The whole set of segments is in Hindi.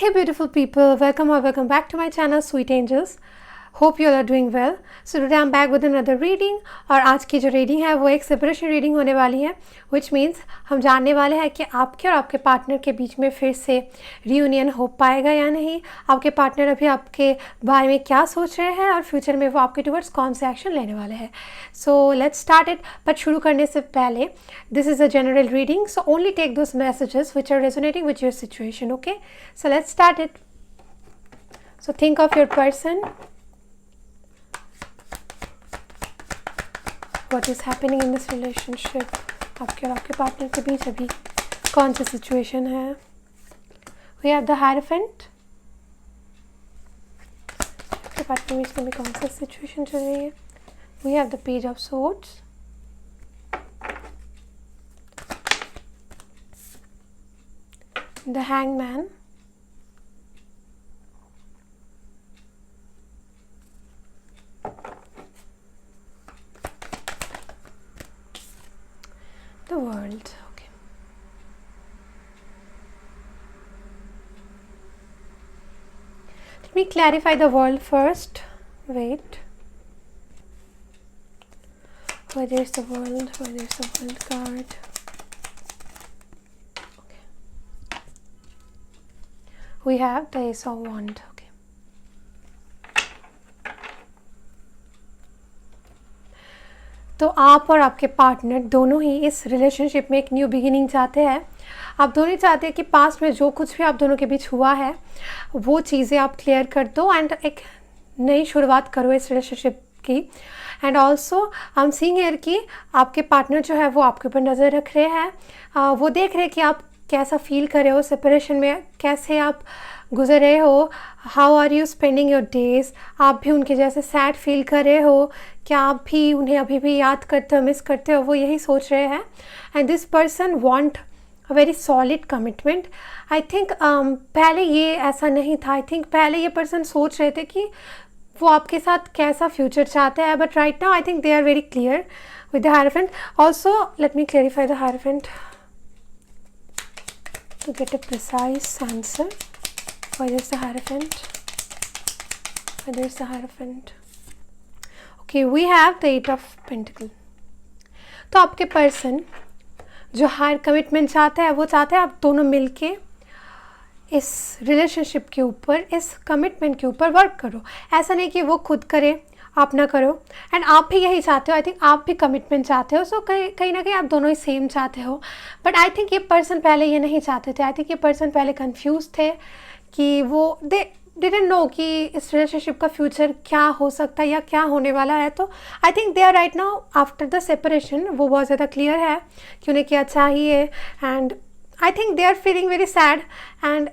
Hey beautiful people, welcome or welcome back to my channel Sweet Angels. Hope you all are doing well. So today I'm back with another reading और आज की जो रीडिंग है वो एक सेपरेशन रीडिंग होने वाली है which means हम जानने वाले हैं कि आपके और आपके पार्टनर के बीच में फिर से रियूनियन हो पाएगा या नहीं, आपके पार्टनर अभी आपके बारे में क्या सोच रहे हैं और फ्यूचर में वो आपके टुवर्ड्स कौन से एक्शन लेने वाले हैं. So let's start it. But शुरू करने से पहले this is a general reading, so only take those messages which are resonating with your situation. Okay, so let's start it. So think of your person. What is happening in this relationship? आपके और आपके पार्टनर के बीच अभी कौन सी सिचुएशन है? We have the Hierophant. आपके पार्टनर के बीच में कौन सी सिचुएशन चल रही है? We have the Page of Swords. The Hangman. The World. Okay. Let me clarify the World first. Wait. Where there's the World? Where there's the World card? Okay. We have the Ace of Wands. Okay. तो आप और आपके पार्टनर दोनों ही इस रिलेशनशिप में एक न्यू बिगिनिंग चाहते हैं. आप दोनों चाहते हैं कि पास्ट में जो कुछ भी आप दोनों के बीच हुआ है वो चीज़ें आप क्लियर कर दो एंड एक नई शुरुआत करो इस रिलेशनशिप की. And also I am seeing here कि आपके पार्टनर जो है वो आपके ऊपर नज़र रख रहे हैं. वो देख रहे हैं कि आप कैसा फील कर रहे हो सेपरेशन में, कैसे आप गुजर रहे हो, how are you spending your days. आप भी उनके जैसे सैड फील कर रहे हो, क्या आप भी उन्हें अभी भी याद करते हो, मिस करते हो, वो यही सोच रहे हैं. And this person want a very solid commitment. I think पहले ये ऐसा नहीं था. आई थिंक पहले ये पर्सन सोच रहे थे कि वो आपके साथ कैसा फ्यूचर चाहते हैं, but right now I think they are very clear with the hierophant. Also let me clarify the hierophant to get a precise answer. Where is the Hierophant? Where is the Hierophant? Okay, we have the Eight of Pentacles. तो आपके पर्सन जो हायर कमिटमेंट चाहते हैं वो चाहते हैं आप दोनों मिलके इस रिलेशनशिप के ऊपर, इस कमिटमेंट के ऊपर वर्क करो. ऐसा नहीं कि वो खुद करे आप ना करो. एंड आप भी यही चाहते हो. आई थिंक आप भी कमिटमेंट चाहते हो. सो कहीं ना कहीं आप दोनों ही सेम चाहते हो. बट आई थिंक ये पर्सन पहले ये नहीं चाहते थे. आई थिंक ये पर्सन पहले कंफ्यूज थे कि वो दे डिडंट नो कि इस रिलेशनशिप का फ्यूचर क्या हो सकता है या क्या होने वाला है. तो I think they are right now after the separation वो बहुत ज़्यादा क्लियर है कि उन्हें क्या चाहिए. And I think they are feeling very sad and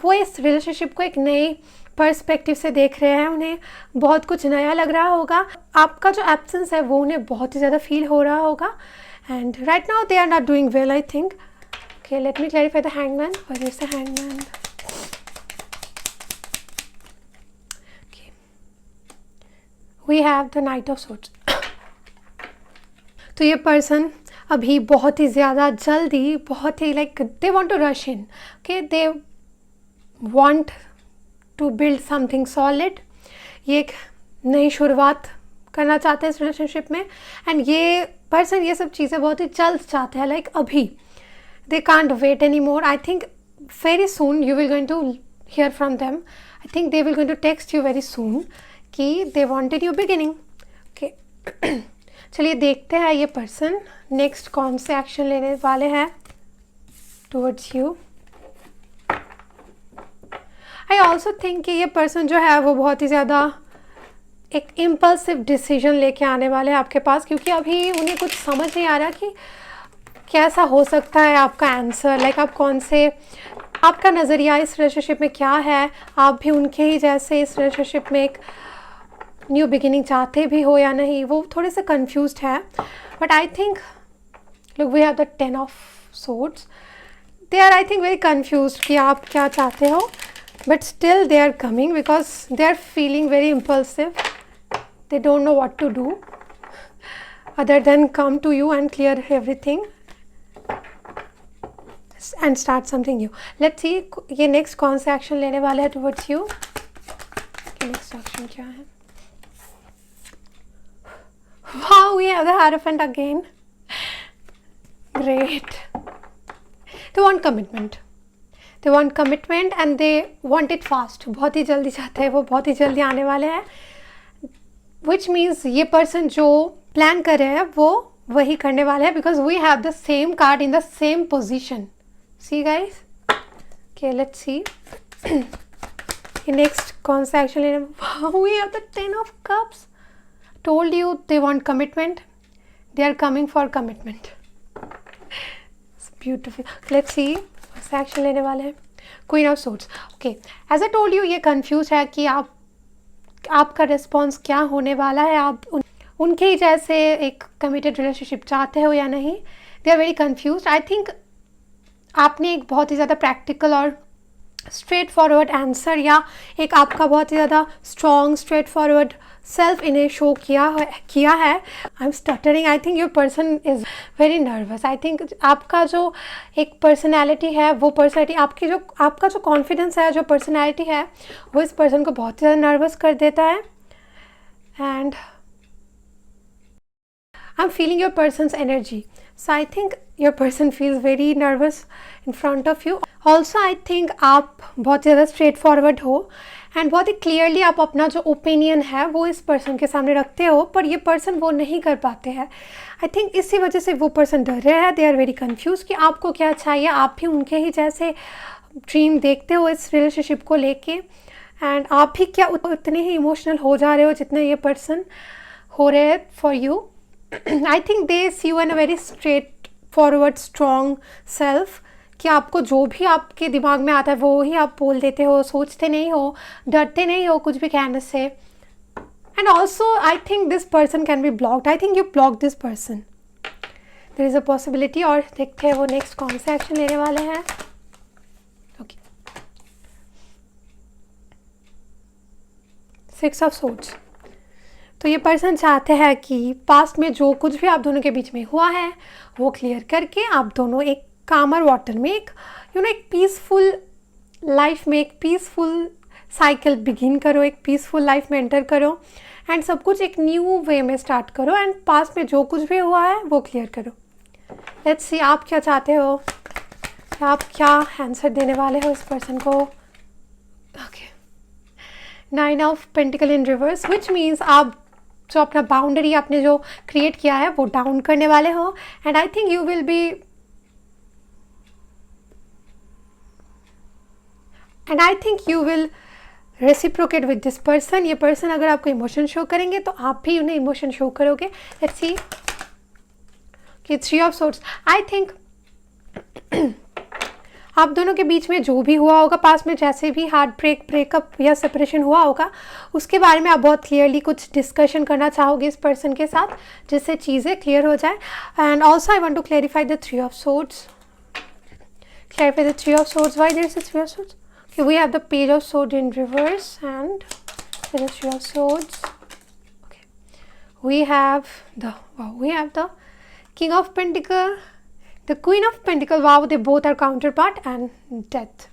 वो इस रिलेशनशिप को एक नई पर्सपेक्टिव से देख रहे हैं. उन्हें बहुत कुछ नया लग रहा होगा. आपका जो एब्सेंस है वो उन्हें बहुत ही ज़्यादा फील हो रहा होगा. And right now they are not doing well I think. Okay, let me clarify the hangman. Where is the hangman? Okay, we have the knight of swords. तो ये पर्सन अभी बहुत ही ज़्यादा जल्दी, बहुत ही like they want to rush in. Okay, they want to build something solid. ये एक नई शुरुआत करना चाहते हैं इस रिलेशनशिप में. एंड ये पर्सन ये सब चीज़ें बहुत ही जल्द चाहते हैं, लाइक अभी. They can't wait any more. I think very soon you will going to hear from them. I think they will going to text you very soon कि they wanted you beginning. Okay, चलिए देखते हैं ये पर्सन नेक्स्ट कौन से एक्शन लेने वाले हैं towards you. I also think कि ये पर्सन जो है वो बहुत ही ज़्यादा एक इम्पल्सिव डिसीजन लेके आने वाले हैं आपके पास, क्योंकि अभी उन्हें कुछ समझ नहीं आ रहा कि कैसा हो सकता है आपका आंसर. लाइक आप कौन से, आपका नज़रिया इस रिलेशनशिप में क्या है. आप भी उनके ही जैसे इस रिलेशनशिप में एक न्यू बिगिनिंग चाहते भी हो या नहीं, वो थोड़े से कन्फ्यूज्ड है. But I think look we have the 10 of swords. They are I think very confused कि आप क्या चाहते हो. But still they are coming because they are feeling very impulsive. They don't know what to do other than come to you and clear everything. and start something new. Let's see ये next कौन सा action लेने वाला है towards you. Next action क्या है? Wow, we have the Hierophant again. Great. They want commitment. They want commitment and they want it fast. बहुत ही जल्दी चाहते हैं वो, बहुत ही जल्दी आने वाले हैं. Which means ये person जो plan कर रहे हैं वो वही करने वाले हैं, because we have the same card in the same position. See guys? Okay, let's see. Next कौन सा action लेने? Wow, we have the 10 of cups. Told you they want commitment. They are coming for commitment. It's beautiful. Let's see कौन सा action लेने वाले हैं. Queen of Swords. Okay, as I told you ये confused है कि आपका response क्या होने वाला है. आप उनके ही जैसे एक committed relationship चाहते हो या नहीं. They are very confused. I think आपने एक बहुत ही ज़्यादा practical और स्ट्रेट फॉरवर्ड आंसर या एक आपका बहुत ही ज़्यादा स्ट्रॉन्ग स्ट्रेट फॉरवर्ड सेल्फ इन्हें शो किया है. I am stuttering. I think your person is very nervous. I think आपका जो एक पर्सनैलिटी है वो पर्सनैलिटी आपका जो कॉन्फिडेंस है, जो पर्सनैलिटी है वो इस पर्सन को बहुत ज़्यादा नर्वस कर देता है. And I am feeling your person's energy. So I think your person feels very nervous in front of you. Also I think आप बहुत ज़्यादा straight forward हो and बहुत ही clearly आप अपना जो opinion है वो इस person के सामने रखते हो, पर ये person वो नहीं कर पाते हैं. I think इसी वजह से वो person डर रहे हैं. They are very confused कि आपको क्या चाहिए. आप भी उनके ही जैसे ड्रीम देखते हो इस रिलेशनशिप को लेके, एंड आप भी क्या उतने ही इमोशनल हो जा रहे हो जितने ये पर्सन हो रहे हैं for you. I think they see you in a very straight forward strong self, कि आपको जो भी आपके दिमाग में आता है वो ही आप बोल देते हो, सोचते नहीं हो, डरते नहीं हो कुछ भी कहने से. And also I think this person can be blocked. I think you block this person. There is a possibility. और देखते हैं वो नेक्स्ट कौन सा एक्शन लेने वाले हैं. Okay, 6 of swords. तो ये पर्सन चाहते हैं कि पास्ट में जो कुछ भी आप दोनों के बीच में हुआ है वो क्लियर करके आप दोनों एक कामर वाटर में एक एक पीसफुल लाइफ में, एक पीसफुल साइकिल बिगिन करो, एक पीसफुल लाइफ में एंटर करो एंड सब कुछ एक न्यू वे में स्टार्ट करो एंड पास्ट में जो कुछ भी हुआ है वो क्लियर करो. लेट्स सी आप क्या चाहते हो, आप क्या आंसर देने वाले हो इस पर्सन को. Okay, 9 of pentacle in reverse, which means आप जो अपना बाउंड्री आपने जो क्रिएट किया है वो डाउन करने वाले हो. And I think you will be reciprocate with this person. ये पर्सन अगर आपको इमोशन शो करेंगे तो आप भी उन्हें इमोशन शो करोगे. लेट्स सी कि 3 ऑफ सोर्ड्स. आई थिंक आप दोनों के बीच में जो भी हुआ होगा पास में, जैसे भी हार्ट ब्रेकअप या सेपरेशन हुआ होगा, उसके बारे में आप बहुत क्लियरली कुछ डिस्कशन करना चाहोगे इस पर्सन के साथ, जिससे चीज़ें क्लियर हो जाए. And also I want to clarify the 3 of swords. Clarify the 3 of swords. Why there is a 3 of swords? Okay, we have the page of sword in reverse and there is 3 of swords. Okay, we have the king of pentacle, the queen of pentacle. Wow, they both are counterpart, and death.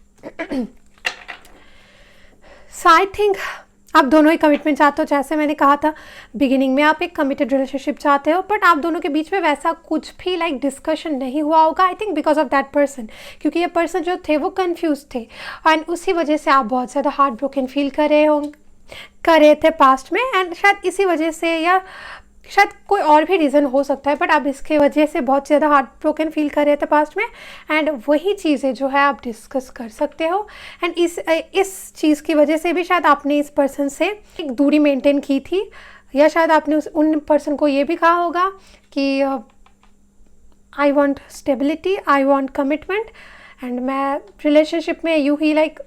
So I think आप दोनों ही कमिटमेंट चाहते हो. जैसे मैंने कहा था बिगिनिंग में, आप एक कमिटेड रिलेशनशिप चाहते हो, बट आप दोनों के बीच में वैसा कुछ भी लाइक डिस्कशन नहीं हुआ होगा. I think because of that person, क्योंकि ये पर्सन जो थे वो कंफ्यूज थे एंड उसी वजह से आप बहुत ज़्यादा हार्ट ब्रोकन फील कर रहे थे पास्ट में. एंड शायद इसी वजह से या शायद कोई और भी रीज़न हो सकता है, बट आप इसके वजह से बहुत ज़्यादा हार्ट ब्रोकन फील कर रहे थे पास्ट में. एंड वही चीज़ें जो है आप डिस्कस कर सकते हो. एंड इस चीज़ की वजह से भी शायद आपने इस पर्सन से एक दूरी मेंटेन की थी, या शायद आपने उन पर्सन को ये भी कहा होगा कि I want stability, I want commitment, and मैं रिलेशनशिप में यूँ ही लाइक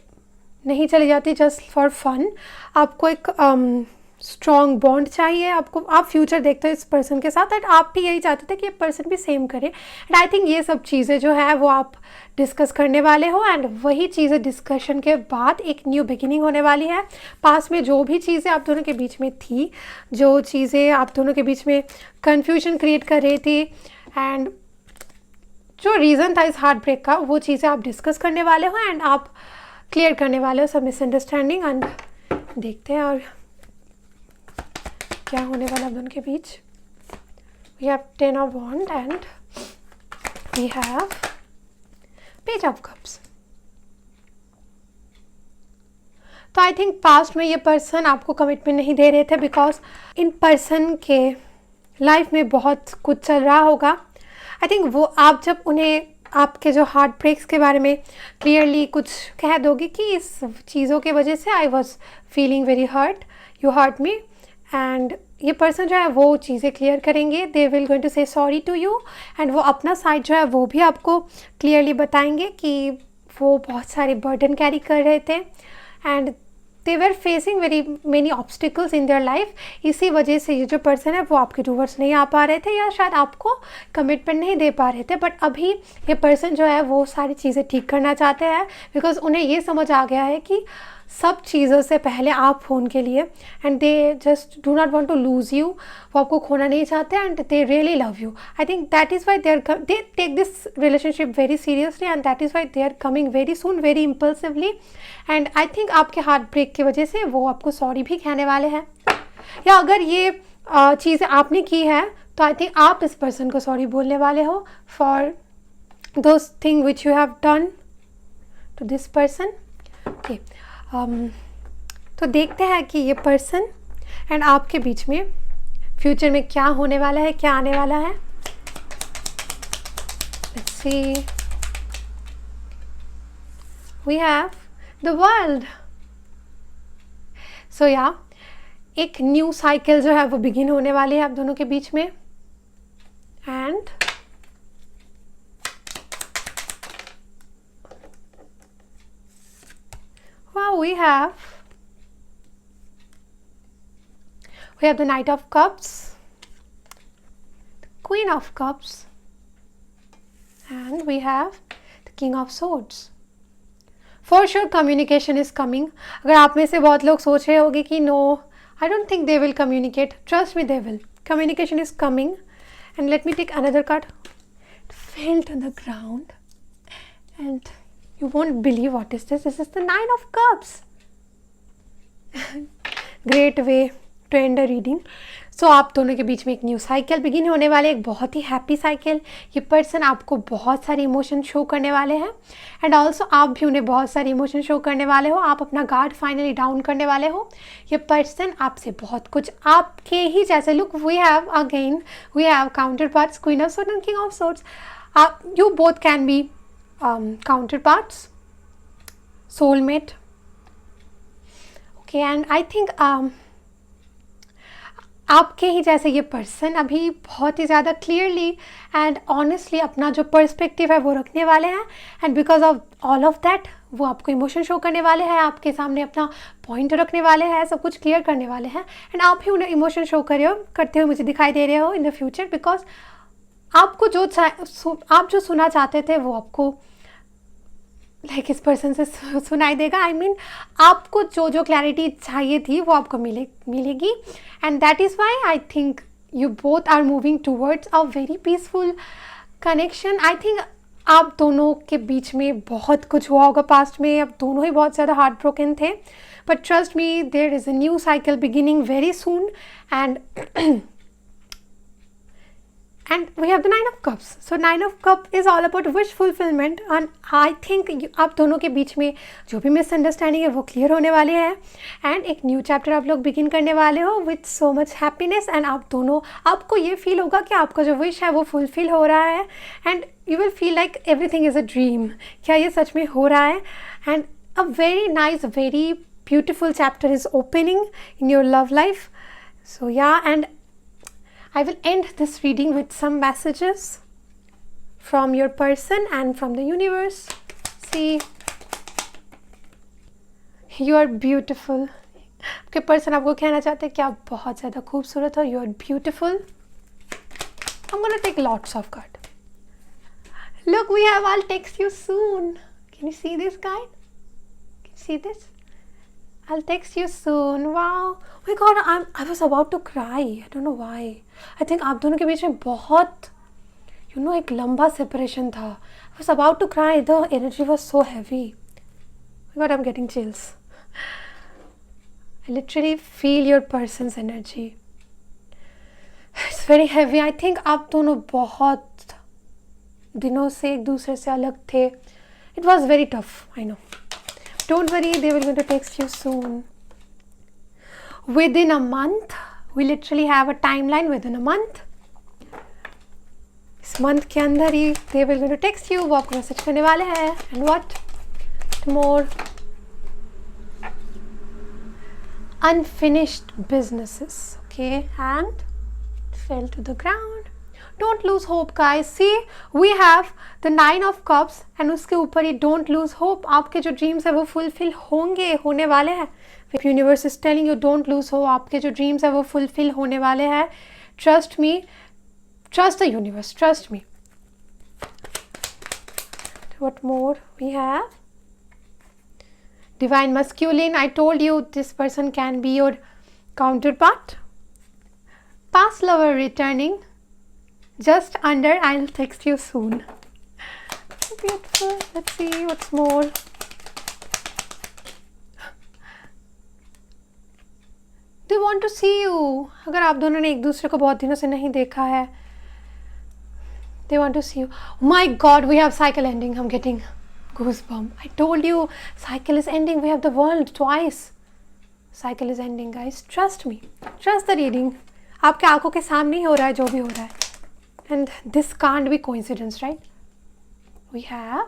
नहीं चली जाती जस्ट फॉर फन. आपको एक स्ट्रॉन्ग बॉन्ड चाहिए, आपको आप फ्यूचर देखते हो इस पर्सन के साथ, एंड आप भी यही चाहते थे कि ये पर्सन भी सेम करे. एंड आई थिंक ये सब चीज़ें जो है वो आप डिस्कस करने वाले हो, एंड वही चीज़ें डिस्कशन के बाद एक न्यू बिगिनिंग होने वाली है. पास में जो भी चीज़ें आप दोनों के बीच में थी, जो चीज़ें आप दोनों के बीच में कन्फ्यूजन क्रिएट कर रही थी, एंड जो रीज़न था इस हार्ट ब्रेक का, वो चीज़ें आप डिस्कस करने वाले हो एंड आप क्लियर करने वाले हो सब मिसअंडरस्टैंडिंग। एंड देखते हैं और क्या होने वाला है दोनों के बीच। We have 10 of wand and we have page of cups. तो आई थिंक पास्ट में ये पर्सन आपको कमिटमेंट नहीं दे रहे थे बिकॉज इन पर्सन के लाइफ में बहुत कुछ चल रहा होगा। आई थिंक वो आप जब उन्हें आपके जो हार्ट ब्रेक्स के बारे में क्लियरली कुछ कह दोगे कि इस चीज़ों के वजह से I was feeling very hurt, you hurt me, and ये पर्सन जो है वो चीज़ें क्लियर करेंगे। They will going to say sorry to you and वो अपना साइड जो है वो भी आपको क्लियरली बताएंगे कि वो बहुत सारे बर्डन कैरी कर रहे थे and they were facing very many obstacles in their life. इसी वजह से ये जो पर्सन है वो आपके टूवर्ड्स नहीं आ पा रहे थे या शायद आपको कमिटमेंट नहीं दे पा रहे थे। बट अभी ये पर्सन जो है वो सारी चीज़ें ठीक करना चाहते हैं बिकॉज उन्हें ये समझ आ गया है कि सब चीज़ों से पहले आप हो उनके लिए and they just do not want to lose you. वो आपको खोना नहीं चाहते and they really love you. I think that is why they take this relationship very seriously and that is why they are coming very soon very impulsively. And I think आपके हार्ट ब्रेक की वजह से वो आपको सॉरी भी कहने वाले हैं, या अगर ये चीज़ें आपने की है तो आई थिंक आप इस पर्सन को सॉरी बोलने वाले हो for those thing which you have done to this person. Okay, तो देखते हैं कि ये पर्सन एंड आपके बीच में फ्यूचर में क्या होने वाला है, क्या आने वाला है। Let's see, we have the world. So yeah एक न्यू साइकिल जो है वो बिगिन होने वाली है आप दोनों के बीच में and wow, we have the Knight of Cups, the Queen of Cups, and we have the King of Swords. For sure communication is coming. अगर आप में से बहुत लोग सोच रहे होंगे कि no, I don't think they will communicate. Trust me, they will. Communication is coming. And let me take another card. It fell to the ground and you won't believe what is this. This is the Nine of Cups. Great way to end a reading. So आप दोनों के बीच में एक न्यू साइकिल बिगिन होने वाले, एक बहुत ही हैप्पी साइकिल। ये पर्सन आपको बहुत सारे इमोशन शो करने वाले हैं एंड ऑल्सो आप भी उन्हें बहुत सारे इमोशन शो करने वाले हो। आप अपना गार्ड फाइनली डाउन करने वाले हो। ये पर्सन आपसे बहुत कुछ आपके ही जैसे, look we have counterparts, queen of swords and king of swords. You both can be counterparts, soulmate. Okay, and I think आपके ही जैसे ये पर्सन अभी बहुत ही ज़्यादा क्लियरली एंड ऑनेस्टली अपना जो पर्सपेक्टिव है वो रखने वाले हैं and because of all of that वो आपको इमोशन शो करने वाले हैं, आपके सामने अपना पॉइंट रखने वाले हैं, सब कुछ क्लियर करने वाले हैं एंड आप ही उन्हें इमोशन शो करते हुए मुझे दिखाई दे रहे हो इन द फ्यूचर बिकॉज आपको आप जो सुना चाहते थे वो आपको इस पर्सन से सुनाई देगा। I mean, आपको जो क्लैरिटी चाहिए थी वो आपको मिलेगी and that is why I think you both are moving towards a very peaceful connection. I think आप दोनों के बीच में बहुत कुछ हुआ होगा पास्ट में, आप दोनों ही बहुत ज़्यादा हार्ट ब्रोकन थे, but trust me there is a new cycle beginning very soon and we have the Nine of Cups. So Nine of Cups is all about wish fulfillment and I think आप दोनों के बीच में जो भी मिसअंडरस्टैंडिंग है वो क्लियर होने वाले हैं एंड एक न्यू चैप्टर आप लोग बिगिन करने वाले हो with so much happiness and आप दोनों, आपको ये फील होगा कि आपका जो विश है वो फुलफिल हो रहा है and you will feel like everything is a dream. क्या ये सच में हो रहा है and a very nice very beautiful chapter is opening in your love life. So yeah and I will end this reading with some messages from your person and from the universe. See, you are beautiful. आपके पर्सन आपको कहना चाहते हैं कि आप बहुत ज़्यादा खूबसूरत हो। You are beautiful. I'm gonna take lots of cards. Look, we have I'll text you soon. Can you see this card? Can you see this? I'll text you soon. Wow. Oh my God, I was about to cry. I don't know why. I think आप दोनों के बीच में बहुत You know, एक लंबा separation था. I was about to cry. The energy was so heavy. Oh my God, I'm getting chills. I literally feel your person's energy. It's very heavy. I think आप दोनों बहुत दिनों से एक दूसरे से अलग थे. It was very tough, I know. Don't worry, they will going to text you soon. Within a month, we literally have a timeline within a month. इस month के अंदर ही they will going to text you, वो आपको मैसेज करने वाले हैं. And what more? Unfinished businesses, okay, and fell to the ground. Don't lose hope, guys. See, we have the 9 of cups and उसके ऊपर ही don't lose hope. आपके जो dreams है वो fulfill होंगे, होने वाले हैं. If universe is telling you don't lose hope, आपके जो dreams है वो fulfill होने वाले हैं. Trust me, trust the universe, trust me. What more we have? Divine masculine. I told you this person can be your counterpart. Past lover returning. Just under. I'll text you soon. Beautiful. Let's see what's more. They want to see you. अगर आप दोनों ने एक दूसरे को बहुत दिनों से नहीं देखा है, they want to see you. Oh my God, we have cycle ending. I'm getting goosebumps. I told you, cycle is ending. We have the world twice. Cycle is ending, guys. Trust me. Trust the reading. आपके आंखों के सामने ही हो रहा है जो भी हो रहा है. And this can't be coincidence, right? We have,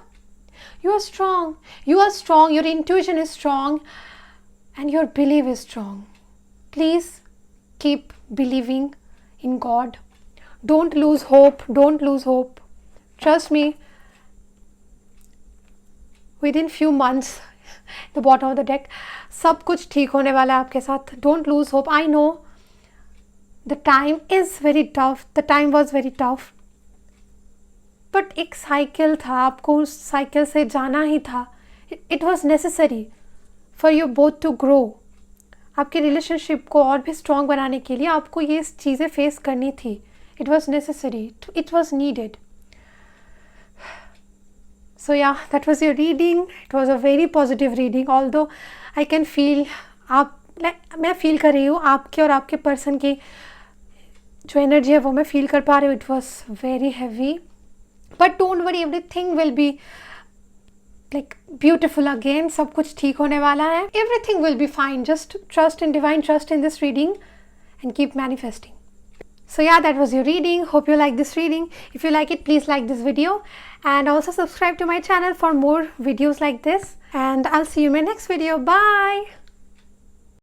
you are strong. You are strong. Your intuition is strong. And your belief is strong. Please keep believing in God. Don't lose hope. Don't lose hope. Trust me. Within few months, the bottom of the deck, सब कुछ ठीक होने वाला है आपके साथ. Don't lose hope. I know the time is very tough. The time was very tough. But एक साइकिल था, आपको उस साइकिल से जाना ही था. It was necessary for you both to grow. आपके रिलेशनशिप को और भी स्ट्रॉन्ग बनाने के लिए आपको ये चीज़ें फेस करनी थी. It was necessary. It was needed. So yeah, that was your reading. It was a very positive reading. Although I can feel मैं फील कर रही हूँ आपके और आपके पर्सन की जो एनर्जी है वो मैं फील कर पा रही हूँ. It was very heavy. But don't worry, everything will be like beautiful again. सब कुछ ठीक होने वाला है. Everything will be fine. Just trust in divine, trust in this reading and keep manifesting. So yeah, that was your reading. Hope you like this reading. If you like it, please like this video and also subscribe to my channel for more videos like this. And I'll see you in my next video. Bye.